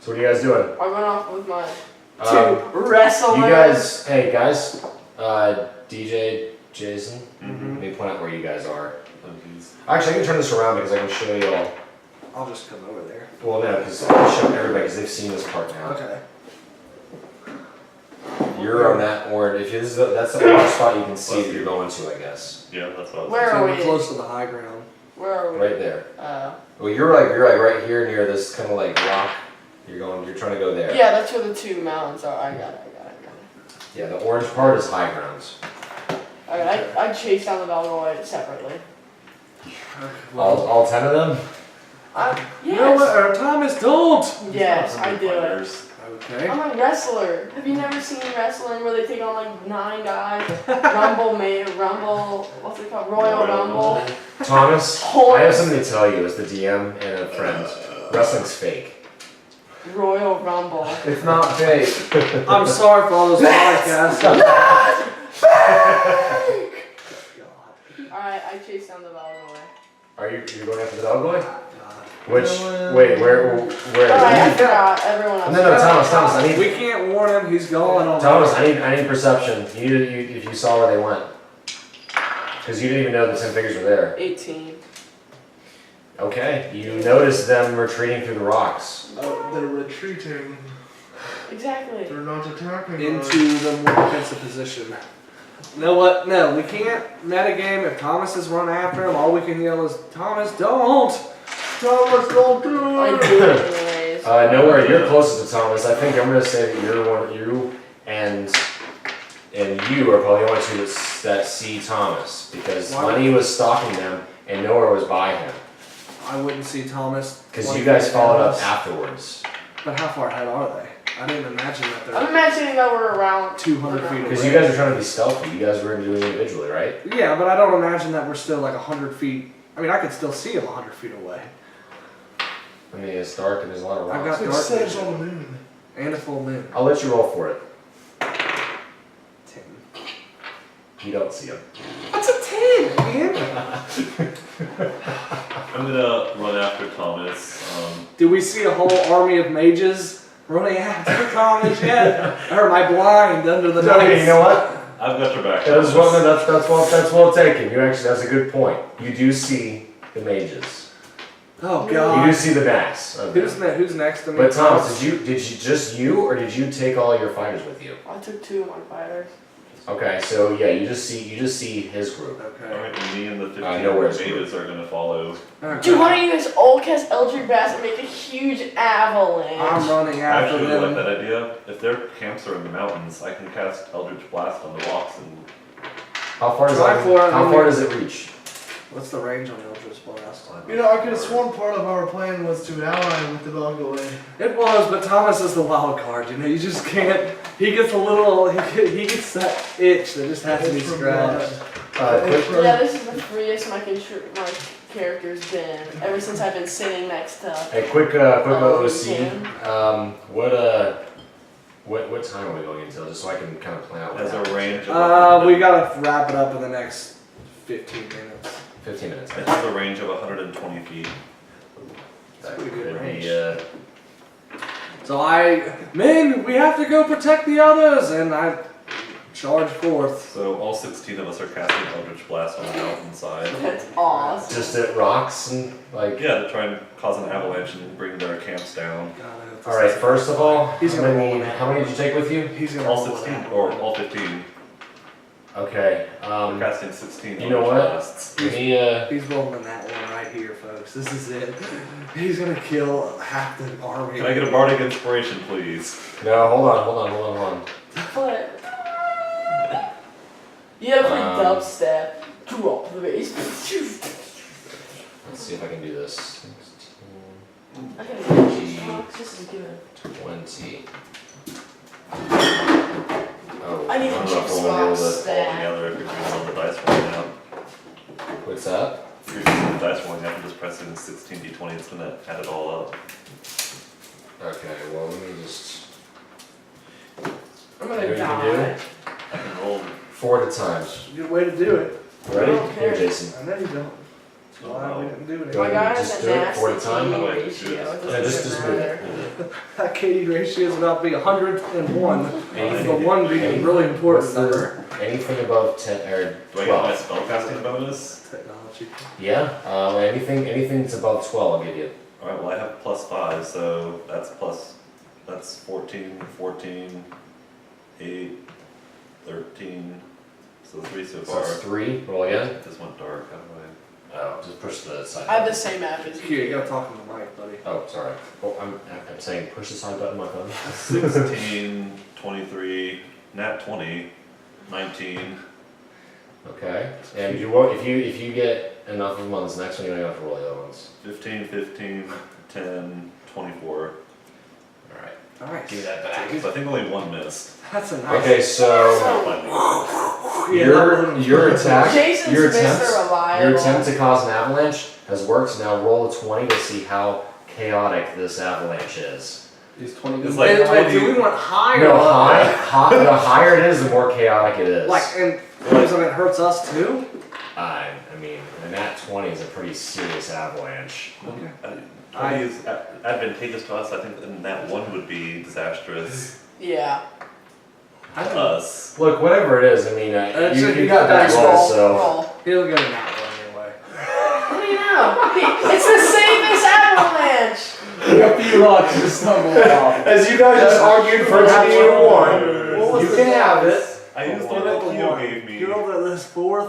So what are you guys doing? I went off with my two wrestlers. You guys, hey guys, DJ, Jason, Mm-hmm. let me point out where you guys are. Actually, I can turn this around because I can show you all. I'll just come over there. Well, no, because I can show everybody because they've seen this part now. Okay. You're on that orange. If this is that's the orange spot you can see that you're going to, I guess. Yeah, that's what I was Where So are we're we? close to the high ground. Where are we? Right there. Uh, Well, you're like right here near this kind of like rock. You're trying to go there. yeah, that's where the two mountains are. I got it. Yeah, the orange part is high grounds. Alright, I chased down the Belgoy separately. All 10 of them. You know what? Yes. Thomas, don't! Yes, I do it. Okay. I'm a wrestler. Have you never seen wrestling where they take on like 9 guys? Rumble, what's it called? Royal Rumble. Thomas, Horse. I have something to tell you as the DM and a friend. Wrestling's fake. Royal Rumble. It's not fake. I'm sorry for all those podcasts. Alright, I chased down the Belgoy. Are you going after the Belgoy? God. Which wait, where? Alright, I forgot. Everyone else. No, Thomas, I need We can't warn him. He's gone on. Thomas, I need perception. If you saw where they went, because you didn't even know the 10 figures were there. 18. Okay, you noticed them retreating through the rocks. They're retreating. Exactly. They're not attacking Into the more defensive position. You know what? No, we can't metagame. If Thomas is running after him, all we can yell is, Thomas, don't! Thomas, don't do I it! do it anyways. Nowhere. You're closest to Thomas. I think I'm gonna say that you and you are probably the only two that see Thomas because Why? Lenny was stalking them and nowhere was by him I wouldn't see Thomas. because you guys followed up afterwards. But how far ahead are they? I didn't imagine that I'm they're imagining that we're around 200 feet away. Because you guys are trying to be stealthy. You guys were gonna do it individually, right? Yeah, but I don't imagine that we're still like 100 feet. I mean, I could still see him 100 feet away. I mean, it's dark and there's a lot of I've rocks. got It dark says vision. on the moon. And a full moon. I'll let you roll for it. 10. You don't see him. That's a 10, man! I'm gonna run after Thomas. Do we see a whole army of mages running after Thomas yet? Or am I blind under the night? Okay, you know what? I've got your back. That's Thomas. well taken. That's a good point. You do see the mages. Oh You god. do see the backs of them. Who's next to me? But Thomas, did you just you or did you take all your fighters with you? I took 2 of my fighters. Okay, so yeah, you just see his group. Okay. Alright, and me and the 15 nowhere it's mages are gonna follow. Okay. Dude, why don't you guys all cast Eldritch Blast and make a huge avalanche? I'm running I after actually like them. that idea. If their camps are in the mountains, I can cast Eldritch Blast on the rocks and How far does Try for it, how I far mean- does it reach? What's the range on Eldritch Blast? You know, I could have sworn part of our plan was to ally with the Belgoy. It was, but Thomas is the wild card. You know, you just can't. He gets a little. He gets that itch that just has to be It's from scratched. Quick, Yeah, this is the freest my character's been ever since I've been sitting next to. quick Oh, OC. yeah. What time are we going until? Just so I can kind of plan out. what has a happens. range of We gotta wrap it up in the next 15 minutes. 15 minutes. it has a range of 120 feet. That pretty good could range. be, Men, we have to go protect the others, and I charge forth. So all 16 of us are casting Eldritch Blast on the mountainside. That's awesome. just at rocks and like. Yeah, to try and cause an avalanche and bring their camps down. God, I hope this All right. doesn't- First of all, He's gonna roll how many did you take with you? He's gonna All roll 16 that. or all 15. Okay. We're casting 16 you know Eldritch what? Blasts. Let me, He's rolling that one right here, folks. This is it. He's gonna kill half the army. Can I get a bardic inspiration, please? no, hold on. But you gotta play Um, dubstep. Drop the bass. Let's see if I can do this. I can do it. This is good. 20. Oh, I need don't to know if juice we'll be able box to- All together if you're using the dice rolling out. What's that? If you're using the dice rolling out, you're just pressing 16d20, it's gonna add it all up. Okay, well, let me just. I'm You know gonna what you can do? die. I can roll. 4 at a time. Good way to do it. Ready? I don't Here, care. Jason. I know you don't. That's why we didn't do it. Go My ahead. guy Just has a do it 4 at a nasty time. team Oh, wait, ratio. do it. It Yeah, just doesn't move matter. it. That KD ratio is about to be 101. The Anything, 1 being a really important what's number. anything above 10 or Do I get my 12? spellcasting bonus? Technology. Yeah, anything that's above 12, I'll give you. Alright, well I have +5, so that's 14, 14, 8, 13, so 3 so So far. it's 3, roll again. It just went dark, how do Oh, just push the side. I have the button. same app as Here, you you. gotta talk in the mic, buddy. Oh, sorry. Oh, I'm saying push the side button on my phone. I? 16, 23, nat 20, 19. Okay. And if you get enough of them on this next one, you don't have to roll the other ones. 15, 15, 10, 24. All right. Nice. Give me that back. So I think only 1 missed. That's a nice. Okay, so your attack, Jason's your Mr. attempt, Reliable. your attempt to cause an avalanche has worked. Now roll a 20 to see how chaotic this avalanche is. Is 20 It's Wait, like wait, do 20 we want higher? No, or lower? the higher it is, the more chaotic it is. Like, and poison it hurts us too? I mean, and that 20 is a pretty serious avalanche. Okay. 20 is advantageous to us, I think, and that 1 would be disastrous Yeah. I to think us. Look, whatever it is, I mean, so you you got that got roll, Roll. so. Roll. he'll get an apple anyway. What do you know? It's the safest avalanche. A few rocks just stumbled off. As you guys just argued for it to be a What 1, was you the can have bonus? it. I used the one that Keo gave me. You rolled at this fourth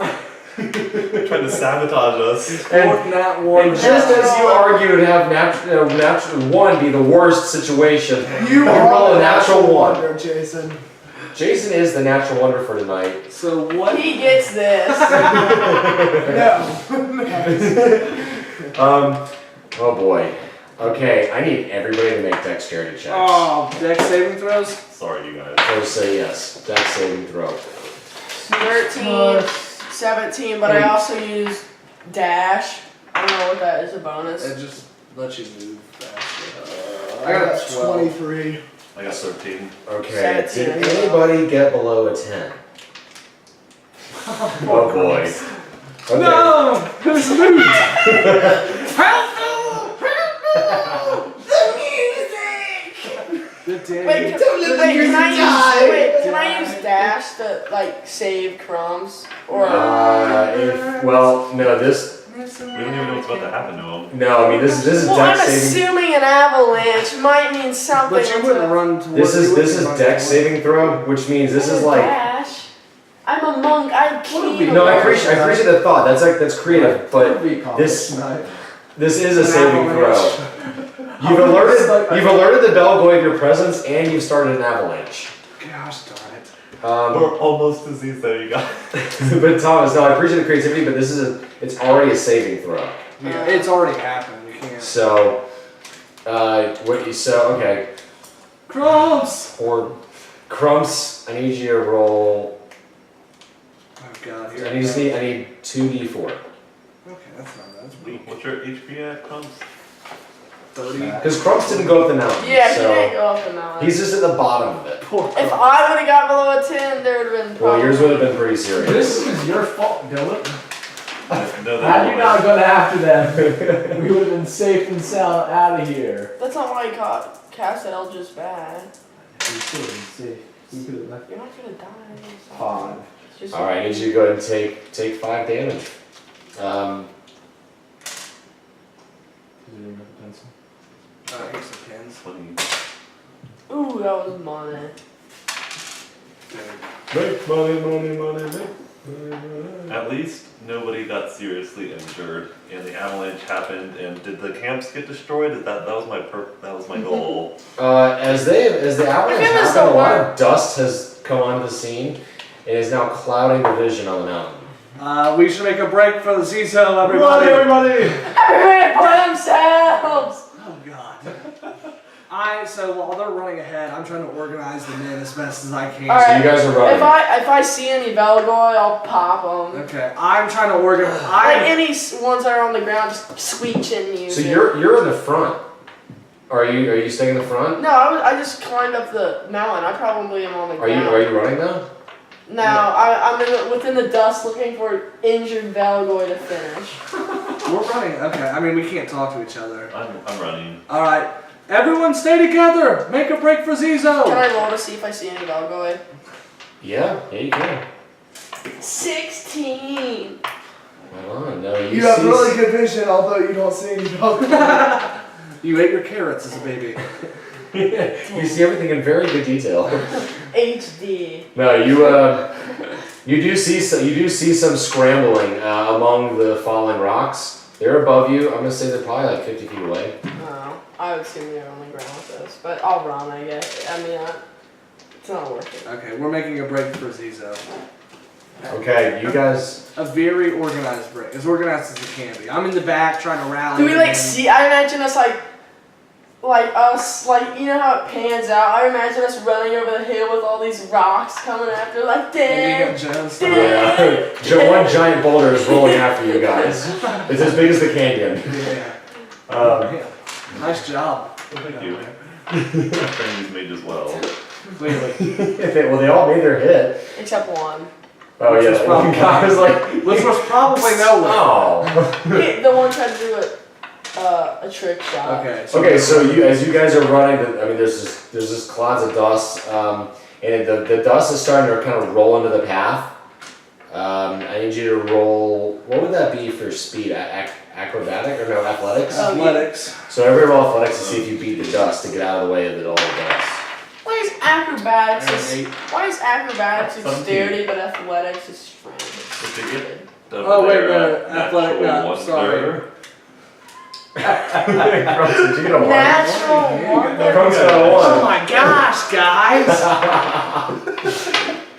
Trying to sabotage us. And, nat 1. and just as you argued and have natural 1 be the worst situation, You roll are a the natural 1. wonder, Jason. Jason is the natural wonder for tonight. So what? He gets this. No. Oh boy. Okay, I need everybody to make dexterity checks. Oh, deck saving throws? Sorry, you guys. Or say yes. Dex saving throw. 13, 17, but I also use dash. I don't know what that is, a bonus. It just lets you move faster. I got 12. 23. I got 13. Okay. 17. Did anybody get below a 10? Oh boy. Okay. No! Who's moved? Help! Good damn. Wait, can I use dash to like save crumbs or? No, this. We don't even know what's about to happen to him. No, I mean this is Well, dex I'm saving. assuming an avalanche might mean something. But you wouldn't run towards. This is you wouldn't run dex towards- saving throw, which means this is like. dash. I'm a monk. I can't. No, I appreciate the thought. That's creative, but this is a An saving avalanche. throw. You've alerted the Belgoy of your presence, and you've started an avalanche. Gosh darn it. We're almost diseased there, you guys. But Thomas, no, I appreciate the creativity, but it's already a saving throw. Yeah, it's already happened. You can't. So, okay. Crumbs! Or Crumps, I need you to roll. Oh god, I need 2d4. Okay, that's not bad. That's weak. What's your HP at, Crumbs? 30. Because Crumps didn't go up the mountain. Yeah, he so didn't go up the mountain. he's just at the bottom of it. Poor If Crumbs. I would have got below a 10, there would have been. Well, yours would have probably- been pretty serious. This is your fault, Dylan. No, Had you not gone after them, we would have been safe and sound out of here. That's not why I cast Eldritch Bad. We still didn't see. We could have left You're not gonna die. It's not- 5. it's just- All right, I need you to go ahead and take 5 damage. Did you remember the pencil? Here's some pins. 20. Ooh, that was money. Make money, money, money, make. At least nobody got seriously injured, and the avalanche happened. And did the camps get destroyed? That was my goal. As the avalanche If it was happened, the a lot one- of dust has come onto the scene and is now clouding the vision on the mountain. We should make a break for the CISO, everybody. everybody! Everybody play themselves! Oh god. So while they're running ahead, I'm trying to organize the men as best as I can. All So right. you guys are running. If I see any Velgoy, I'll pop them. Okay, I'm trying to organize. Like any ones that are on the ground, just screech in you. So you're in the front. Are you staying in the front? No, I just climbed up the mountain. I probably am on the Are ground. you running now? No, I'm within the dust looking for injured Velgoy to finish. We're running. Okay, I mean we can't talk to each other. I'm running. All right, Everyone stay together. Make a break for Zizo. Can I roll to see if I see any Velgoid? Yeah, you can. 16. Right on. No, You have really good vision, although you don't see any dog. You ate your carrots as a baby. You see everything in very good detail. HD. No, you do see some scrambling among the falling rocks. They're above you. I'm gonna say they're probably like 50 feet away. No, I would assume you're on the ground with this, but I'll run, I guess. I mean, it's not worth it. Okay, we're making a break for Zizo. Okay, you guys. A very organized break. As organized as it can be. I'm in the back trying to rally. Do we the like men. see? I imagine us like us, like, you know how it pans out? I imagine us running over the hill with all these rocks coming after, like, Maybe damn. you got Jones. Yeah. One giant boulder is rolling after you guys. It's as big as the canyon. Yeah. Man, nice job. Thank you. Training's made as well. Clearly. They all made their hit. Except one. Oh Which yeah, was the probably- one guy was like, Which was probably nowhere. oh. The one tried to do a trick shot. Okay. Okay, so as you guys are running, I mean, there's this clouds of dust, and the dust is starting to kind of roll into the path. I need you to roll. What would that be for speed? Acrobatic or no athletics? Athletics. So everybody roll athletics to see if you beat the dust to get out of the way of all the dust. Why is acrobatics And is, eight. why is acrobatics 17. dexterity but athletics is strength? If they get Oh, wait, no, natural athletic, no, wonder. sorry. Crumbs, did you get a one? Natural wonder. Crumbs got a Oh one. my gosh, guys!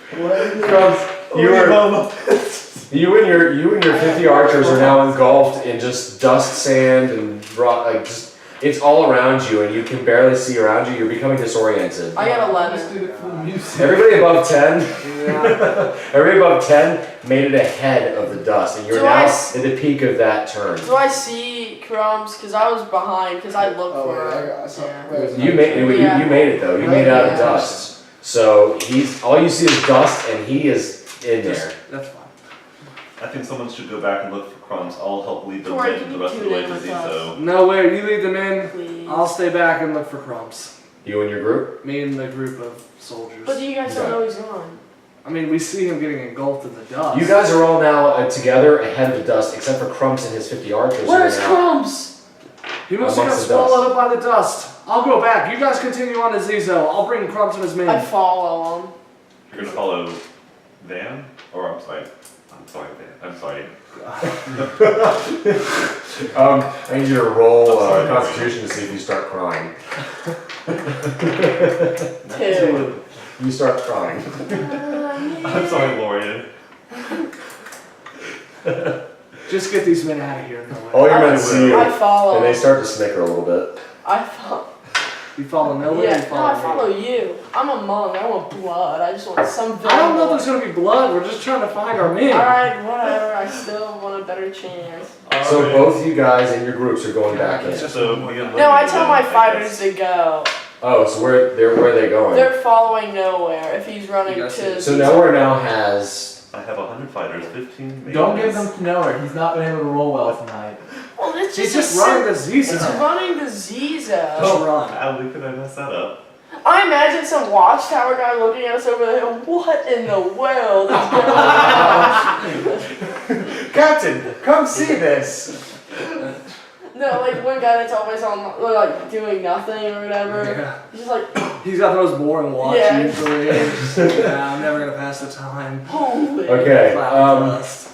Crumbs, you and your 50 archers are now engulfed in just dust, sand, and rock. Like just, it's all around you, and you can barely see around you. You're becoming disoriented. I got 11. Everybody above 10, Yeah. everybody above 10 made it ahead of the dust, and you're Do now I at the peak of that turn. Do I see Crumbs? Because I was behind, because I looked Oh, for wait, her. I saw. Yeah. Wait, You made it though. You made it out of Yeah. dust. So all you see is dust, and he is in there. That's fine. I think someone should go back and look for crumbs. I'll help lead them Tori, in can the you rest of the tune way in to with Zizo. No way, you lead them in. Please. I'll stay back and look for crumbs. You and your group. Me and the group of soldiers. But you guys don't know he's gone. I mean, we see him getting engulfed in the dust. You guys are all now together ahead of the dust, except for Crumbs and his 50 archers. who are Where's now- Crumbs? He must have got amongst the swallowed dust. up by the dust. I'll go back. You guys continue on to Zizo. I'll bring Crumbs and his men. I follow him. You're gonna follow Van? Or I'm sorry, Van. I'm sorry. I need you to roll I'm sorry. Constitution to see if you start crying. 2. You start crying. I'm sorry, Lorian. Just get these men out of here. No way. All your men see you, I follow and they him. start to snicker a little bit. I follow. You follow Noah? Yeah, You no, follow I me? follow you. I'm a monk. I want blood. I just want some I don't know if Velgoid. there's gonna be blood. We're just trying to find our men. Alright, whatever. I still want a better chance. So Alright. both you guys and your groups are going back in. It's just So one we more can guy. No, I look tell at my them, I fighters guess. to go. Oh, so where are they going? They're following nowhere if he's running You guys to. So nowhere now has. I have 100 fighters, 15 maybe. Don't give them to nowhere. He's not been able to roll well tonight. Well, it's He's just just running to Zizo. It's running to Zizo. Just run. How could I mess that up? I imagine some watchtower guy looking at us over the hill. What in the world is going on? Captain, come see this. No, like one guy that's always on, like doing nothing or whatever. Yeah. He's just like, He's got the most boring watch Yeah. usually. Yeah, I'm never gonna pass the time. holy. Okay. Cloud dust.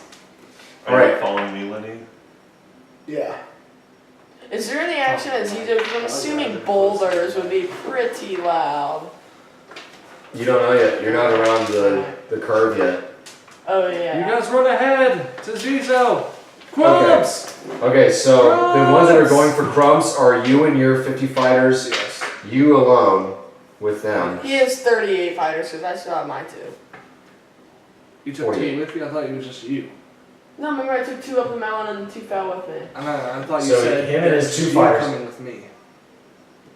Are you Alright. following me, Lenny? Yeah. Is there any action at Zizo? Because I'm assuming boulders would be pretty loud. You don't know yet. You're not around the curve yet. Oh You yeah. guys run ahead to Zizo. Crumbs! Okay, so the ones that are going for Crumbs are you and your 50 fighters. Yes. You alone with them. He has 38 fighters because I still have mine too. You took 48. 2 with you? I thought it was just you. No, remember I took 2 up the mountain and 2 fell with me. I thought you So said him and his 2 you fighters. coming with me.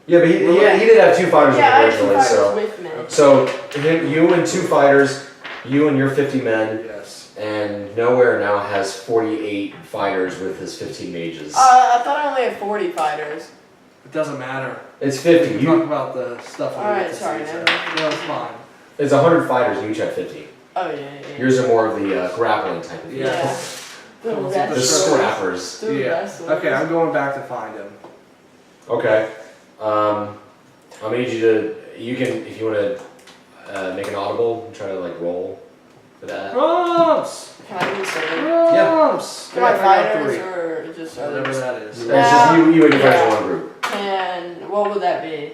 Yeah, but he did have 2 fighters Yeah, I had 2 originally. fighters So with me. you and 2 fighters, you and your 50 men, Yes. and Nowhere now has 48 fighters with his 15 mages. I thought I only had 40 fighters. It doesn't matter. It's We 50. can You, talk about the stuff we Alright, get to sorry, see, never so- mind. No, it's fine. it's 100 fighters, and you each have 50. Oh yeah. Yours are more of the grappling type of Yeah. people. The The The wrestlers. scrappers. The Yeah. wrestlers. Okay, I'm going back to find him. Okay. I need you to. You can, if you want to make an audible, try to like roll for that. Grumps! Can I do the same? Grumps! Can I I got fighters 3. or just Whatever others? that is. It's just you and your friends in one group. And what would that be?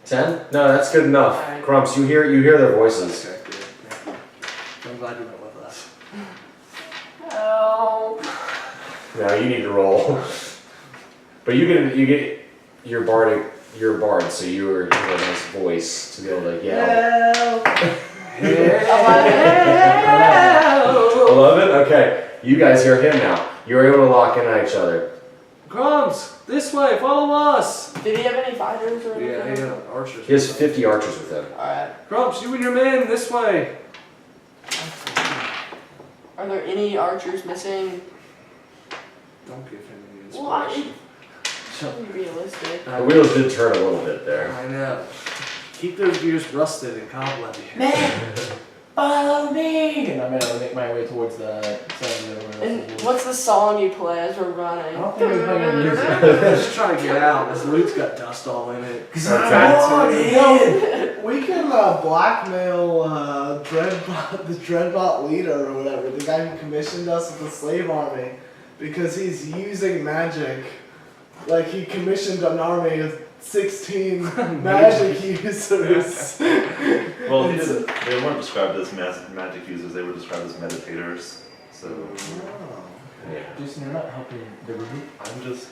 10? No, that's good enough. Alright. Crumps, you hear their voices. Okay, good. Yeah. I'm glad you went with us. Oh. No, you need to roll. But you get your bard, so you have a nice voice to be able to yell. Help! 11? Okay. You guys hear him now. You're able to lock in on each other. Grumps! This way, follow us! Did he have any fighters or anything? Yeah, he had archers. He has 50 archers with him. Alright. Grumps, you and your men, this way! Are there any archers missing? Don't give him any Why? inspiration. Should be realistic. The wheels did turn a little bit there. I know. Keep those gears rusted and cobwebby. Man, follow me! And I'm gonna make my way towards the center of the And what's the song you play as we're running? I don't think I'm playing music. Just trying to get out. This loot's got dust all in it. No, we can blackmail Dreadbot, the Dreadbot leader or whatever, the guy who commissioned us with the slave army, because he's using magic. Like he commissioned an army of 16 magic users. Well, they weren't described as magic users, they were described as meditators. So Yeah. Jason, you're not helping the group. I'm just,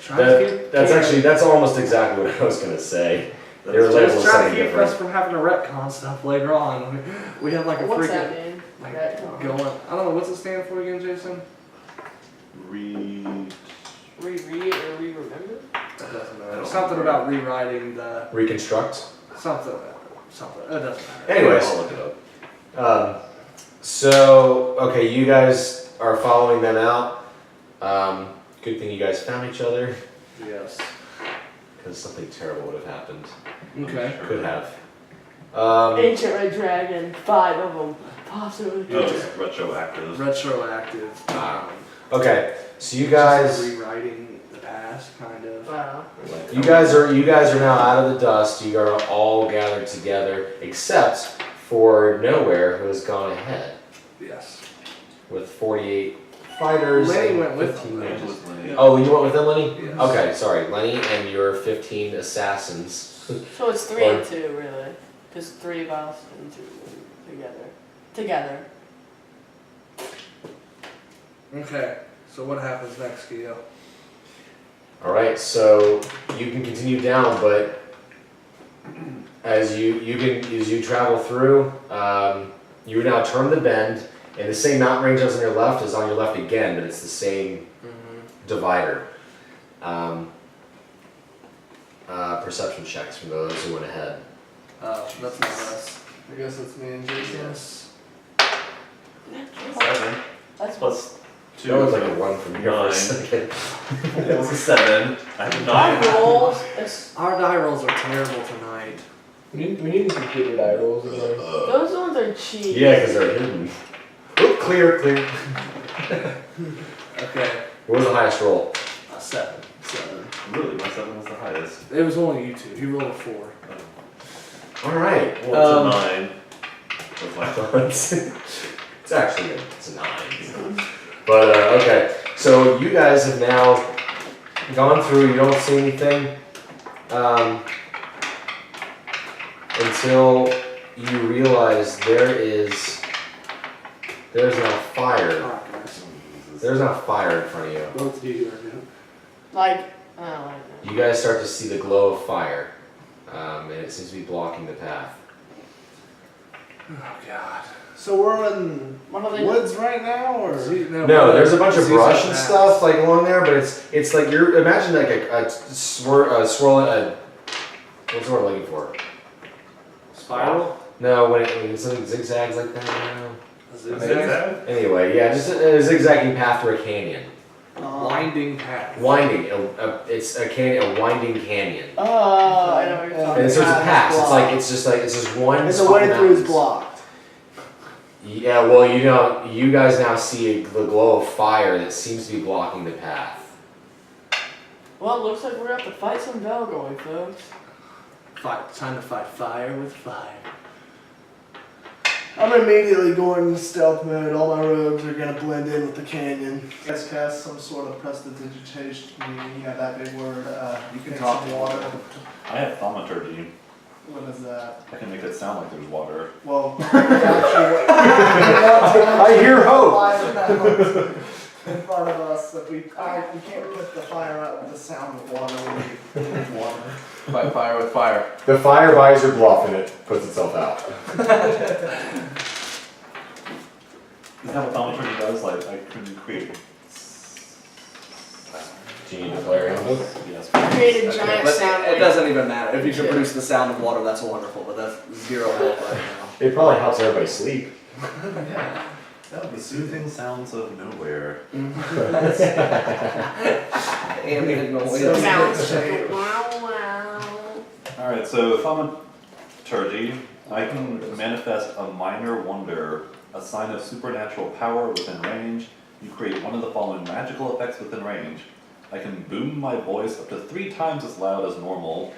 That's almost exactly what I was gonna say. They were that's labeled Just trying something to keep us different. from having to retcon stuff later on. We have like a What's freaking that mean? like Retcon. going. I don't know what's it stand for again, Jason. Reread or re-remember? That doesn't I matter. don't Something remember. about rewriting the Reconstruct. something. It doesn't matter. Anyways. I'll look it up. So okay, you guys are following them out. Good thing you guys found each other, Yes. because something terrible would have happened. Okay. Could have. Ancient Red Dragon, 5 of them. Possibly. Oh, it's retroactive. Retroactive. Okay, so you Just guys, rewriting the past, kind of. Wow. you guys are now out of the dust. You are all gathered together, except for Nowhere, who has gone ahead Yes. with 48 fighters. Lenny and went with 15 them. mages. With Lenny. Oh, you went with them, Lenny? Yes. Okay, sorry, Lenny and your 15 assassins. So it's 3 and 2, really. Because 3 of us and 2 together. Okay. So what happens next, Gio? All right, so you can continue down, but as you travel through, you now turn the bend, and the same mountain range that's on your left is on your left again, but it's the same divider. Perception checks from those who went ahead. That's not us. I guess it's me and Jason. Yes. 7 That's plus 2. That was like a 1 from here for a 9. second. It was a 7. I have a My 9. rolls. It's, Our die rolls are terrible tonight. We need to complete your die rolls again. those ones are cheap. Yeah, because they're hidden. Oop, clear. Okay. What was the highest roll? 7. Really, my 7 was the highest. It was only you two. He rolled a 4. All right. Well, it's a 9. With my It's actually it's a 9. But okay, so you guys have now gone through. You don't see anything until you realize there's now fire. Alright, guys. There's now fire in front of you. Both of you are good. Like, I don't like that. You guys start to see the glow of fire, and it seems to be blocking the path. Oh, God. So we're in What are they woods right now, or? No, there's a bunch of These brush are and paths. stuff like along there, but it's like you're imagine like a swirl. What's the word I'm looking for? Spiral? No, when it's something zigzags like that. A You zigzag? know? Anyway, yeah, just a zigzagging path through a canyon. Long winding path. Winding. It's a winding canyon. Oh, I know what you're talking And so it's a path pass. is It's just one. And the spot way through is mountains. blocked. Yeah, well, you guys now see the glow of fire that seems to be blocking the path. Well, it looks like we're gonna have to fight some Velgoy, folks. Time to fight fire with fire. I'm immediately going into stealth mode. All my rogues are gonna blend in with the canyon. You guys cast some sort of prestidigitation. You have that big word. You can mix talk some to water. I have thaumaturgy. What is that? I can make it sound like there's water. Well, I hear hope. In front of us, if we can't put the fire out with the sound of water. We need water. Fight fire with fire. The fire buys your bluff and it puts itself out. Is that what thaumaturgy does? Like, I can create. Do you need to play around with it? Yes. Create a giant But sound it wave. doesn't even matter. If you can produce the sound of water, that's wonderful. But that's 0 help right now. It probably helps everybody sleep. That would be The soothing. soothing sounds of nowhere. Ambient noise. So- Sounds Shape. wow wow. Alright, so thaumaturgy, I can manifest a minor wonder, a sign of supernatural power within range. You create one of the following magical effects within range. I can boom my voice up to 3 times as loud as normal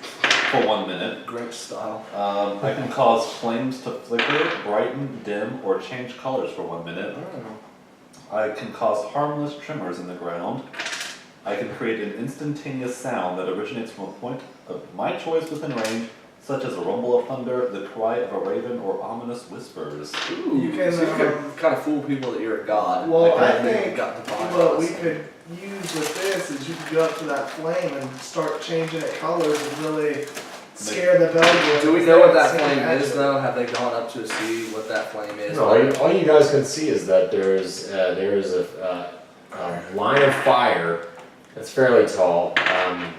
for 1 minute. Grinch style. I can cause flames to flicker, brighten, dim, or change colors for 1 minute. I can cause harmless tremors in the ground. I can create an instantaneous sound that originates from a point of my choice within range, such as a rumble of thunder, the cry of a raven, or ominous whispers. Ooh, You can, so you can kind of fool people that you're a god. Well, Like, I maybe think got divine what we us. could use with this is you could go up to that flame and start changing its colors and really scare the Belgians. Do we know what that flame is though? Have they gone up to see what that flame is? No, all you guys can see is that there's a line of fire that's fairly tall.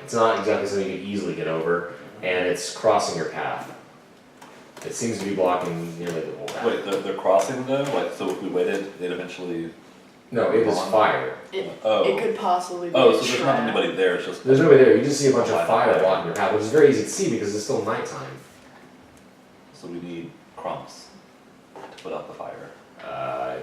It's not exactly something you can easily get over, and it's crossing your path. It seems to be blocking nearly the whole path. Wait, they're crossing though? Like, so if we waited, they'd eventually. No, it is fire. Oh. It could possibly be Oh, a so there's not trap. anybody there, it's just. There's nobody there. You just see a bunch of fire blocking your path, which is very easy to see because it's still nighttime. So we need crumbs to put out the fire. I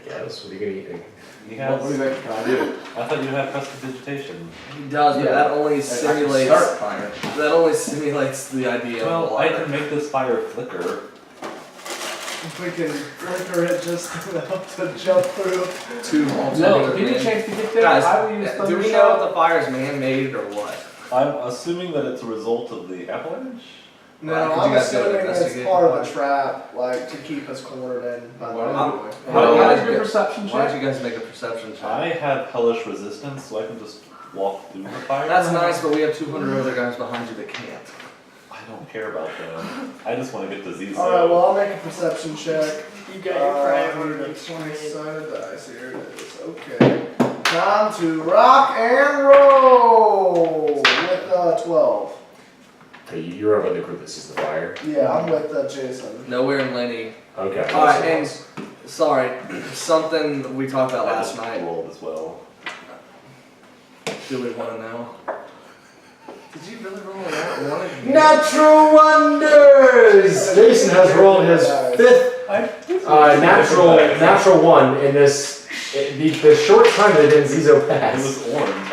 guess. What are you gonna eat? He What do you has, think? Can I do? I thought you had prestidigitation. He does, but Yeah. that only I can simulates. start fire. That only simulates the idea of Well, I water. can make this fire flicker. If we can flicker it just enough to jump through. 2 No, alternative give me a man- chance to get there. Guys, I will use do we thunder know shot. if the fire's man-made or what? I'm assuming that it's a result of the avalanche. No, Could you I'm guys go assuming it's investigate part the of a fire? trap, like to keep us cornered in by the Well, Belgians. How Well, how is yeah. your perception Why don't check? you guys make a perception check? I have hellish resistance, so I can just walk through the fire. That's nice, but we have 200 other guys behind you that can't. I don't care about them. I just want to get to Zizo. Alright, well, I'll make a perception check. You got your priority. 20-sided dice, here it is, okay. Time to rock and roll with 12. Okay, you're over the group that sees the fire. Yeah, I'm with Jason. Nowhere in Lenny. Okay. Alright, and sorry, something we talked about I last just night. rolled as well. Do we want to know? Did you really roll that one? Natural wonders! Jason has rolled his 5th natural one in this, the short time that Zizo It passed. was orange.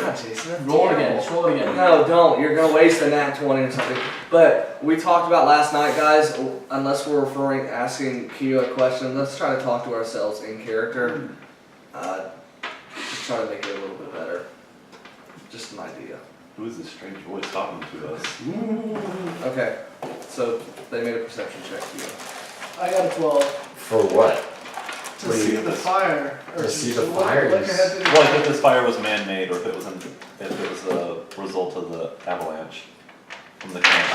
God, Jason. Roll it again. Just roll it again. No, don't. You're gonna waste a nat 20 or something. But we talked about last night, guys. Unless we're asking Kyo a question, let's try to talk to ourselves in character. Just try to make it a little bit better. Just an idea. Who is this strange voice talking to us? Okay. So they made a perception check. Kyo. I got a 12. For what? To What do see you- the fire. to see the look- fire Look is- ahead to the Well, like if this fire was man-made, or if it was a result of the avalanche from the camp.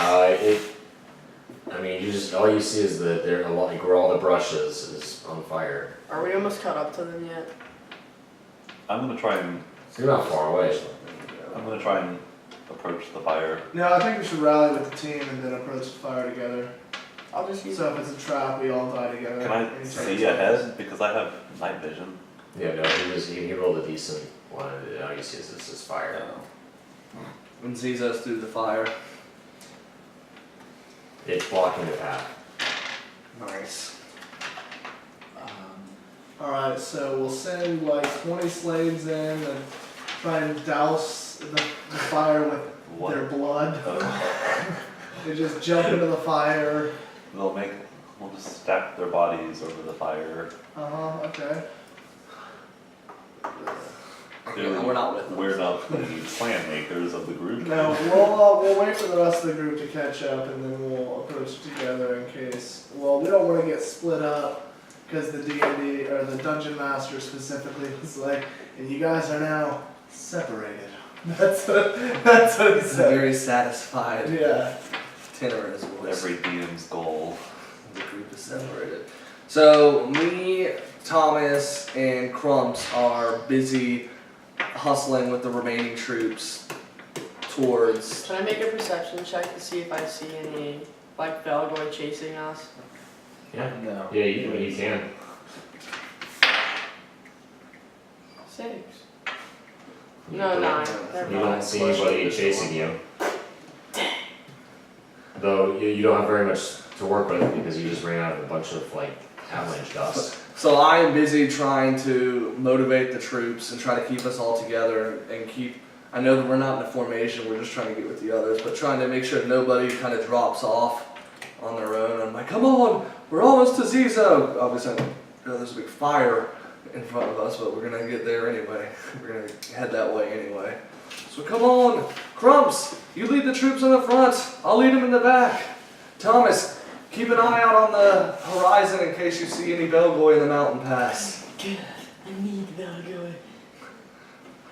All you see is that there, like where all the brush is on fire. Are we almost caught up to them yet? I'm gonna try and You're not far away. approach the fire. No, I think we should rally with the team and then approach the fire together. I'll just use So if it's a trap, we all die together. Can I Anytime see it's- ahead? Because I have night vision. Yeah, no, he rolled a decent one. Now he sees this as fire. And Zizo's through the fire. It's blocking the path. Nice. Alright, so we'll send like 20 slaves in and try and douse the fire with What? their blood. Uh, They just jump into the fire. we'll just stack their bodies over the fire. Okay. Yeah, we're not with them. We're not the plan makers of the group. No, we'll wait for the rest of the group to catch up and then we'll approach it together in case. Well, we don't want to get split up because the D&D or the dungeon master specifically was like, and you guys are now separated. That's what he He's said. very satisfied. Yeah. Tenor in his voice. Every DM's goal. The group is separated. So me, Thomas, and Crumps are busy hustling with the remaining troops towards. Can I make a perception check to see if I see any like Belgoy chasing us? Yeah. No. Yeah, you can. 6. You No, don't- 9. Never You mind. don't see anybody chasing you. Though you don't have very much to work with because you just ran out of a bunch of like avalanche dust. So I am busy trying to motivate the troops and try to keep us all together and keep. I know that we're not in a formation. We're just trying to get with the others, but trying to make sure nobody kind of drops off on their own. I'm like, come on, we're almost to Zizo. Obviously, there's a big fire in front of us, but we're gonna get there anyway. We're gonna head that way anyway. So come on, Crumps, you lead the troops in the front. I'll lead them in the back. Thomas, keep an eye out on the horizon in case you see any Belgoy in the mountain pass. Good. I need Belgoy.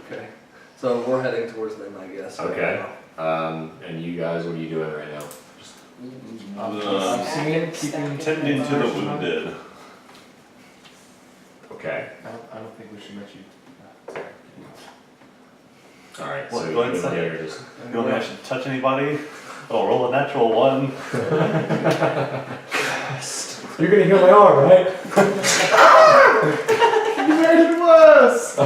Okay. So we're heading towards them, I guess. Okay. And you guys, what are you doing right now? I'm seeing, keeping. Tending to the wounded. Okay. I don't think we should let you. Alright, What, so go you're inside? here just. You don't think I should touch anybody? Oh, roll a natural 1. You're gonna heal my arm, right? You made it worse!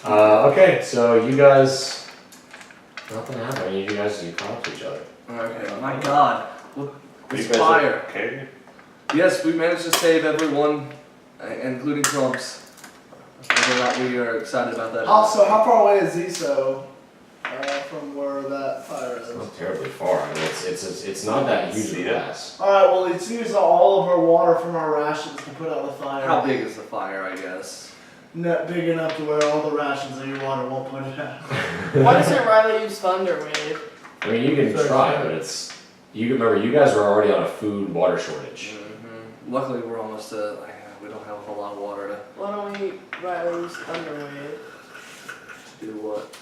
Okay, so you guys. Nothing happened. You guys, you caught up to each other. Okay. My God. Look, You it's guys fire. Okay. Yes, we managed to save everyone, including Crumps. Whether or not we are excited about that. Also, how far away is Ziso from where that fire It's is? not terribly far. I mean, it's not that huge of See a it? pass. Alright, well, let's use all of our water from our rations to put out the fire. How big is the fire, I guess? Not big enough to where all the rations of your water won't put it out. Why doesn't Riley use Thunder Wave? I mean, you can try, but it's. You remember, you guys were already on a food water shortage. Luckily, we're almost we don't have a whole lot of water to Why don't we Riley use Thunder Wave? do what.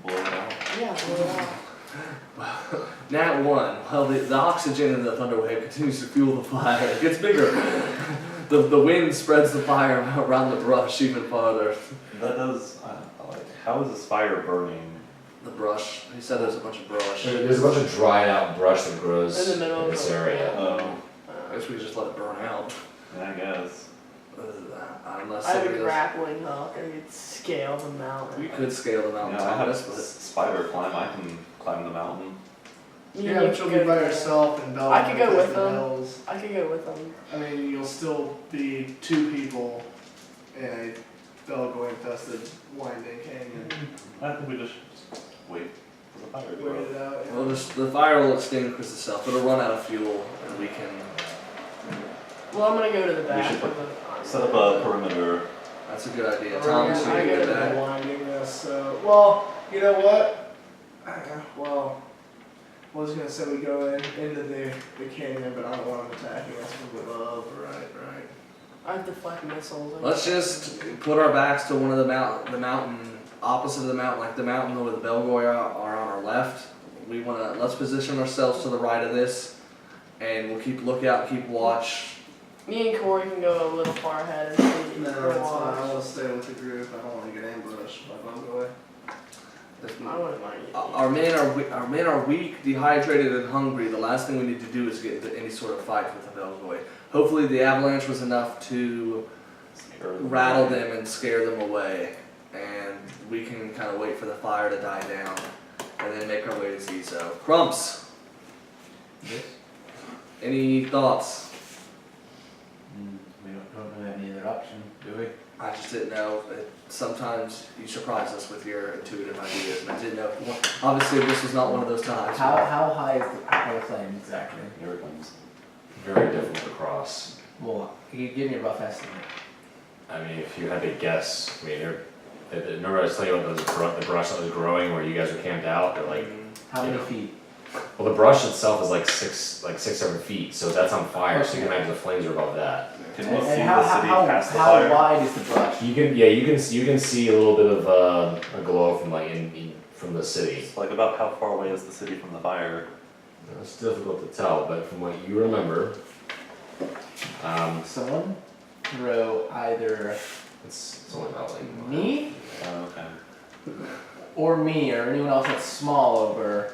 Blow it out. Yeah, blow it out. Nat 1. Well, the oxygen in the thunder wave continues to fuel the fire. It gets bigger. The wind spreads the fire around the brush even farther. That does. Like, how is this fire burning? The brush. He said there's a bunch of brush. There's a bunch of dried out brush that grows In the middle of this the- area. Oh, I guess we just let it burn out. I guess. Unless I have a somebody else. grappling hook. I could scale the mountain. We could scale the mountain, Yeah, I have Thomas, a but spider climb. I can climb the mountain. Yeah, but you'll be by yourself and Bella. I could go with the them. hills. I could go with them. I mean, you'll still be 2 people in a Belgoy infested winding canyon. I think we just wait for the fire to grow. Wait it out. Yeah. well, the fire will extinguish itself. It'll run out of fuel, and we can. Well, I'm gonna go to the We back. should of the- Set up a perimeter. That's a good idea. Or Thomas, yeah, you I can get do it. that. winding this. So, well, you know what? Well, I was gonna say we go into the canyon, but I don't want them attacking us from above. Right. I have deflect missiles. Let's just put our backs to one of the mountain opposite of the mountain, like the mountain where the Belgoy are on our left. Let's position ourselves to the right of this, and we'll keep lookout, keep watch. Me and Corey can go a little far ahead and see. No, for a it's fine. watch. I want to stay with the group. I don't want to get ambushed by Belgoy. I wouldn't mind. Our men are weak, dehydrated, and hungry. The last thing we need to do is get into any sort of fight with the Belgoy. Hopefully, the avalanche was enough to scare them rattle away. them and scare them away, and we can kind of wait for the fire to die down, and then make our way to Zizo. Crumps, Yes. any thoughts? We don't really have any other option, do we? I just didn't know. Sometimes you surprise us with your intuitive ideas, and I didn't know. Well, obviously, this was not one of those times. How high is the flame exactly? Here it comes. Very difficult to cross. Well, can you give me a rough estimate? I mean, if you had to guess, I mean, remember I was telling you about the brush that was growing where you guys were camped out? They're like, How many Yeah. feet? well, the brush itself is like 6, 7 feet, so that's on fire. So you can imagine the flames are above that. Can And, we see and how, the city how, past the how fire? wide is the brush? You can see a little bit of a glow from like from the city. It's like about how far away is the city from the fire? It's difficult to tell, but from what you remember, Someone throw either it's only about like me Oh, okay. or anyone else that's small over.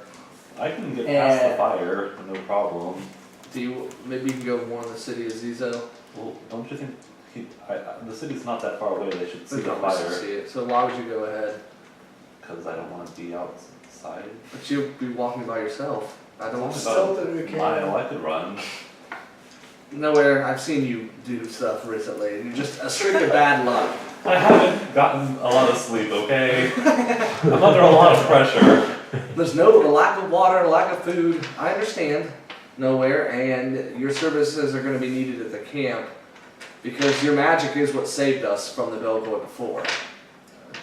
I can get past the And- fire, no problem. Maybe you can go warn the city of Zizo. Well, don't you think the city's not that far away? They should see They the don't want us to fire. see it. So why would you go ahead? Because I don't want to be outside. But you'll be walking by yourself. I don't want to. Still that we A can. mile, I could run. Nowhere. I've seen you do stuff recently. You're just a string of bad luck. I haven't gotten a lot of sleep, okay? I'm under a lot of pressure. There's no lack of water, lack of food. I understand. Nowhere, and your services are going to be needed at the camp because your magic is what saved us from the Belcoy before.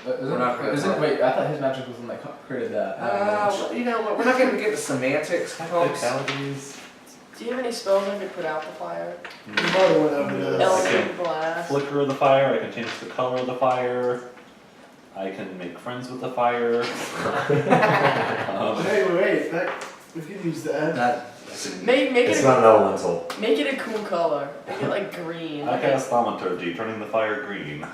We're not gonna- Wait, I thought his magic was when they created that. Well, you know what? We're not going to get into semantics, folks. Technicalities. Do you have any spells that could put out the fire? You probably went over this. Element blast. Flicker of the fire, I can change the color of the fire. I can make friends with the fire. Hey, wait, we could use that. That Make It's it not an elemental. make it a cool color. Make it like green. I cast Thaumaturgy, turning the fire green.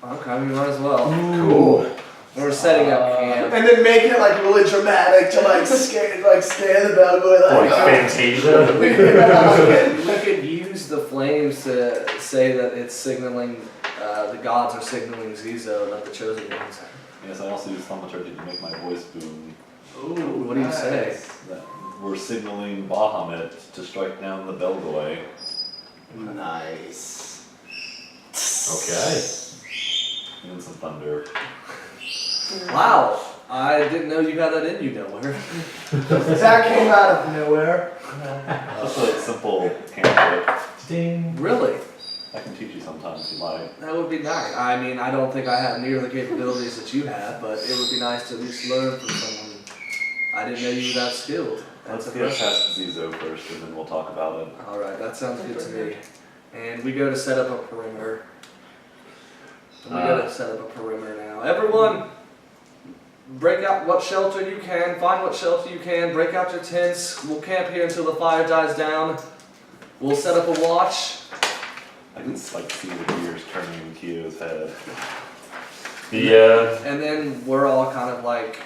okay, we might as well. Cool. We're setting up camp. And then make it like really dramatic to like scare the bell boy Like Fantasia. We could use the flames to say that it's signaling, the gods are signaling Zizo, not the chosen ones. Yes, I also use Thaumaturgy to make my voice boom. Ooh, what do you say? That we're signaling Bahamut to strike down the Belgoy. Nice. Okay. And then some thunder. Wow, I didn't know you had that in you nowhere. That came out of nowhere. Just a simple cantrip. Ding. Really? I can teach you sometime if you like. That would be nice. I mean, I don't think I have near the capabilities that you have, but it would be nice to at least learn from someone. I didn't know you were that skilled. Let's That's get impressive. past Zizo first and then we'll talk about it. Alright, that sounds good to me. And we go to set up a perimeter. We go to set up a perimeter now. Everyone, break out what shelter you can, find what shelter you can, break out your tents. We'll camp here until the fire dies down. We'll set up a watch. I can like see the gears turning in Kyo's head. And then we're all kind of like